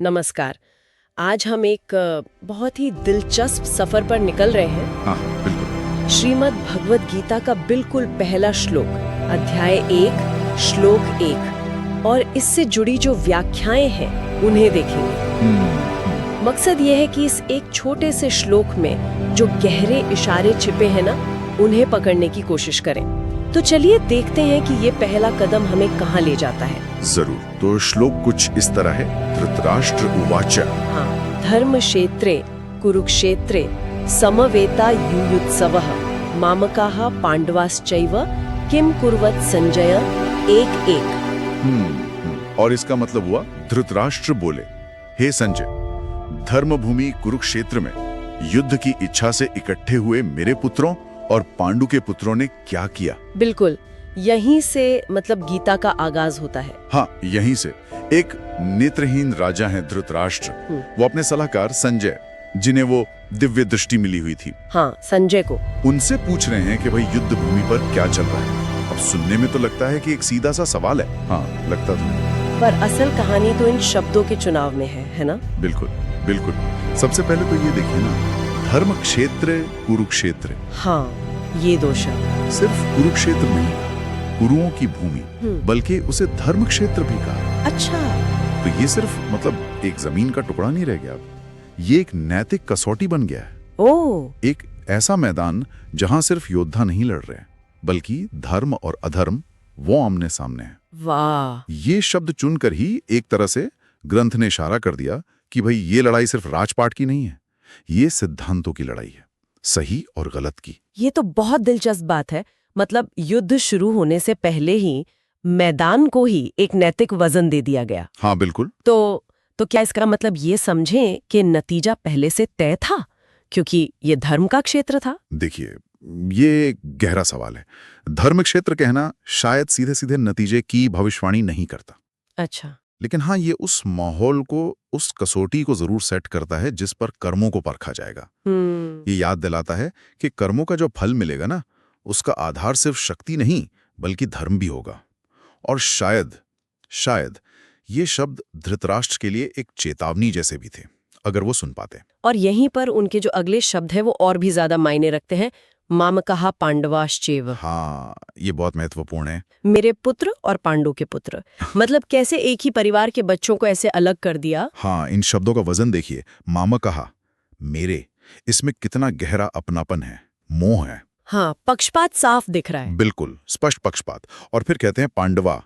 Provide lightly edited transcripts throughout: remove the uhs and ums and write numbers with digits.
नमस्कार। आज हम एक बहुत ही दिलचस्प सफर पर निकल रहे हैं। हाँ बिल्कुल। श्रीमद् भगवत गीता का बिल्कुल पहला श्लोक, अध्याय 1, श्लोक 1 और इससे जुड़ी जो व्याख्याएं हैं उन्हें देखेंगे। मकसद ये है कि इस एक छोटे से श्लोक में जो गहरे इशारे छिपे हैं ना, उन्हें पकड़ने की कोशिश करें। तो चलिए देखते हैं कि ये पहला कदम हमें कहाँ ले जाता है। जरूर। तो श्लोक कुछ इस तरह है। धृतराष्ट्र उवाच। हाँ, धर्म क्षेत्रे कुरुक्षेत्रे समवेता युयुत्सवः मामकाः पांडवाश्चैव किम कुर्वत संजय एक एक। और इसका मतलब हुआ, धृतराष्ट्र बोले, हे संजय, धर्मभूमि कुरुक्षेत्र में युद्ध की इच्छा से इकट्ठे हुए मेरे पुत्रों और पांडु के पुत्रों ने क्या किया। बिल्कुल, यहीं से मतलब गीता का आगाज होता है। हाँ, यहीं से। एक नेत्रहीन राजा है धृतराष्ट्र, वो अपने सलाहकार संजय, जिन्हें वो दिव्य दृष्टि मिली हुई थी, हाँ, संजय को उनसे पूछ रहे हैं कि भाई युद्ध भूमि पर क्या चल रहा है। अब सुनने में तो लगता है कि एक सीधा सा सवाल है। हाँ, लगता तो, पर असल कहानी तो इन शब्दों के चुनाव में है ना? बिल्कुल बिल्कुल। सबसे पहले तो ये देखिए ना, धर्म क्षेत्र कुरुक्षेत्र। हाँ, ये दो शब्द सिर्फ कुरुक्षेत्र नहीं, कुरुओं की भूमि, बल्कि उसे धर्म क्षेत्र भी कहा। अच्छा, तो ये सिर्फ मतलब एक जमीन का टुकड़ा नहीं रह गया, ये एक नैतिक कसौटी बन गया है। ओह, एक ऐसा मैदान जहां सिर्फ योद्धा नहीं लड़ रहे, बल्कि धर्म और अधर्म वो आमने सामने है। वाह। ये शब्द चुनकर ही एक तरह से ग्रंथ ने इशारा कर दिया कि भाई ये लड़ाई सिर्फ राजपाट की नहीं है, ये सिद्धांतों की लड़ाई है, सही और गलत की। ये तो बहुत दिलचस्प बात है। मतलब युद्ध शुरू होने से पहले ही मैदान को ही एक नैतिक वजन दे दिया गया। हाँ बिल्कुल। तो क्या इसका मतलब ये समझें कि नतीजा पहले से तय था, क्योंकि ये धर्म का क्षेत्र था? देखिए, ये गहरा सवाल है। धर्म क्षेत्र कहना शायद सीधे सीधे नतीजे की भविष्यवाणी नहीं करता। अच्छा। लेकिन हाँ, ये उस माहौल को, उस कसौटी को जरूर सेट करता है जिस पर कर्मों को परखा जाएगा। ये याद दिलाता है कि कर्मों का जो फल मिलेगा ना, उसका आधार सिर्फ शक्ति नहीं बल्कि धर्म भी होगा। और शायद ये शब्द धृतराष्ट्र के लिए एक चेतावनी जैसे भी थे, अगर वो सुन पाते। और यहीं पर उनके जो अगले शब्द है वो और भी ज्यादा मायने रखते हैं। मामकाः पांडवाश्चैव। हाँ, ये बहुत महत्वपूर्ण है। मेरे पुत्र और पांडु के पुत्र। मतलब कैसे एक ही परिवार के बच्चों को ऐसे अलग कर दिया। हाँ, इन शब्दों का वजन देखिए। मामकाः, मेरे, इसमें कितना गहरा अपनापन है, मोह है। हाँ, पक्षपात साफ दिख रहा है। बिल्कुल स्पष्ट पक्षपात। और फिर कहते हैं पांडवा,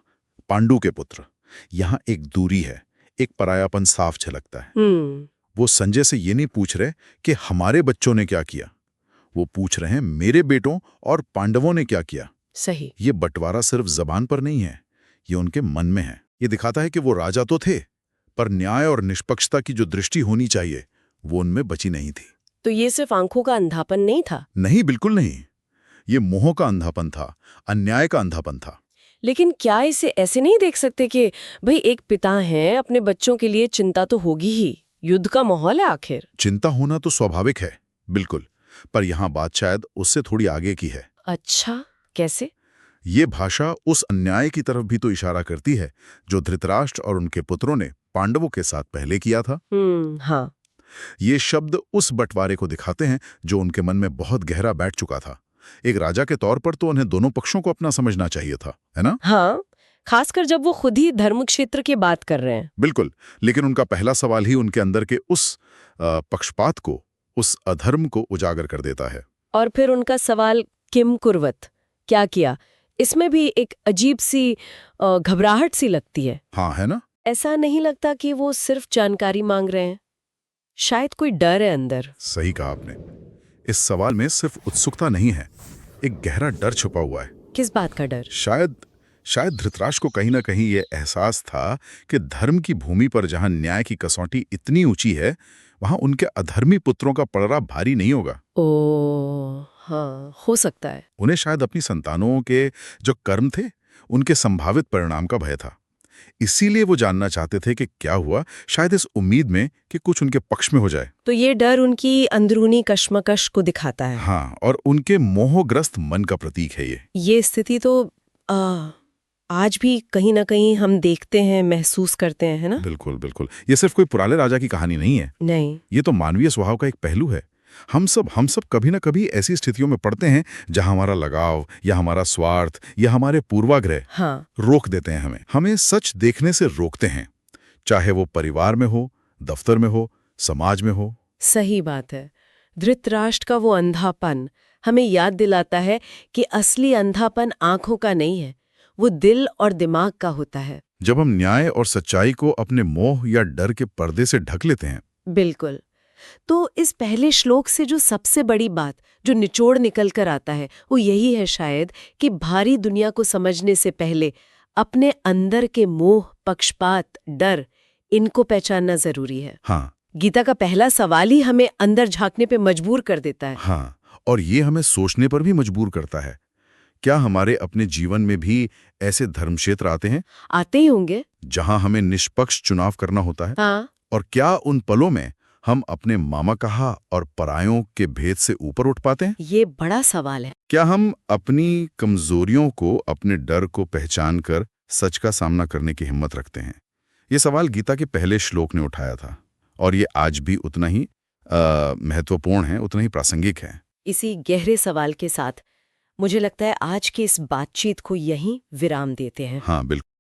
पांडु के पुत्र। यहाँ एक दूरी है, एक परायापन साफ झलकता है। वो संजय से ये नहीं पूछ रहे कि हमारे बच्चों ने क्या किया, वो पूछ रहे हैं मेरे बेटों और पांडवों ने क्या किया। सही। ये बंटवारा सिर्फ जबान पर नहीं है, ये उनके मन में है। ये दिखाता है कि वो राजा तो थे, पर न्याय और निष्पक्षता की जो दृष्टि होनी चाहिए वो उनमें बची नहीं थी। तो ये सिर्फ आंखों का अंधापन नहीं था? नहीं, बिल्कुल नहीं। ये मोह का अंधापन था, अन्याय का अंधापन था। लेकिन क्या इसे ऐसे नहीं देख सकते कि भाई एक पिता हैं, अपने बच्चों के लिए चिंता तो होगी ही, युद्ध का माहौल है आखिर। चिंता होना तो स्वाभाविक है, बिल्कुल। पर यहाँ बात शायद उससे थोड़ी आगे की है। अच्छा, कैसे? ये भाषा उस अन्याय की तरफ भी तो इशारा करती है जो धृतराष्ट्र और उनके पुत्रों ने पांडवों के साथ पहले किया था। हाँ। ये शब्द उस बंटवारे को दिखाते हैं जो उनके मन में बहुत गहरा बैठ चुका था। एक राजा के तौर पर तो उन्हें दोनों पक्षों को अपना समझना चाहिए था, है ना? हाँ, खासकर जब वो खुद ही धर्म क्षेत्र की बात कर रहे हैं। बिल्कुल। लेकिन उनका पहला सवाल ही उनके अंदर के उस पक्षपात को, उस अधर्म को उजागर कर देता है। और फिर उनका सवाल किम कुर्वत, क्या किया, इसमें भी एक अजीब सी घबराहट सी लगती है। हाँ, है ना? ऐसा नहीं लगता कि वो सिर्फ जानकारी मांग रहे हैं? शायद कोई डर है अंदर। सही कहा आपने। इस सवाल में सिर्फ उत्सुकता नहीं है, एक गहरा डर छुपा हुआ है। किस बात का डर? शायद धृतराष्ट्र को कहीं ना कहीं यह एहसास था कि धर्म की भूमि पर जहां न्याय की कसौटी इतनी ऊंची है, वहां उनके अधर्मी पुत्रों का पलड़ा भारी नहीं होगा। ओह, हाँ, हो सकता है। उन्हें शायद अपनी संतानों के जो कर्म थे, उनके संभावित परिणाम का भय था। इसीलिए वो जानना चाहते थे कि क्या हुआ, शायद इस उम्मीद में कि कुछ उनके पक्ष में हो जाए। तो ये डर उनकी अंदरूनी कश्मकश को दिखाता है। हाँ, और उनके मोहग्रस्त मन का प्रतीक है ये। ये स्थिति तो आज भी कहीं ना कहीं हम देखते हैं, महसूस करते हैं, है ना? बिल्कुल बिल्कुल। ये सिर्फ कोई पुराने राजा की कहानी नहीं है, नहीं। ये तो मानवीय स्वभाव का एक पहलू है। हम सब कभी ना कभी ऐसी स्थितियों में पड़ते हैं जहां हमारा लगाव या हमारा स्वार्थ या हमारे पूर्वाग्रह हाँ। रोक देते हैं, हमें सच देखने से रोकते हैं, चाहे वो परिवार में हो, दफ्तर में हो, समाज में हो। सही बात है। धृतराष्ट्र का वो अंधापन हमें याद दिलाता है कि असली अंधापन आंखों का नहीं है, वो दिल और दिमाग का होता है। जब हम न्याय और सच्चाई को अपने मोह या डर के पर्दे से ढक लेते हैं। बिल्कुल। तो इस पहले श्लोक से जो सबसे बड़ी बात जो निचोड़ निकल कर आता है वो यही है शायद कि भारी दुनिया को समझने से पहले अपने अंदर के मोह, पक्षपात, डर, इनको पहचानना जरूरी है। हाँ गीता का पहला सवाल ही हमें अंदर झांकने पे मजबूर कर देता है। हाँ, और ये हमें सोचने पर भी मजबूर करता है। क्या हमारे अपने जीवन में भी ऐसे धर्मक्षेत्र आते हैं? आते ही होंगे। जहां हमें निष्पक्ष चुनाव करना होता है? हाँ। और क्या उन पलों में हम अपने मामा कहा और परायों के भेद से ऊपर उठ पाते हैं? ये बड़ा सवाल है। क्या हम अपनी कमजोरियों को, अपने डर को पहचान कर सच का सामना करने की हिम्मत रखते हैं? ये सवाल गीता के पहले श्लोक ने उठाया था और ये आज भी उतना ही महत्वपूर्ण है, उतना ही प्रासंगिक है। इसी गहरे सवाल के साथ मुझे लगता है आज की इस बातचीत को यहीं विराम देते हैं। हाँ बिल्कुल।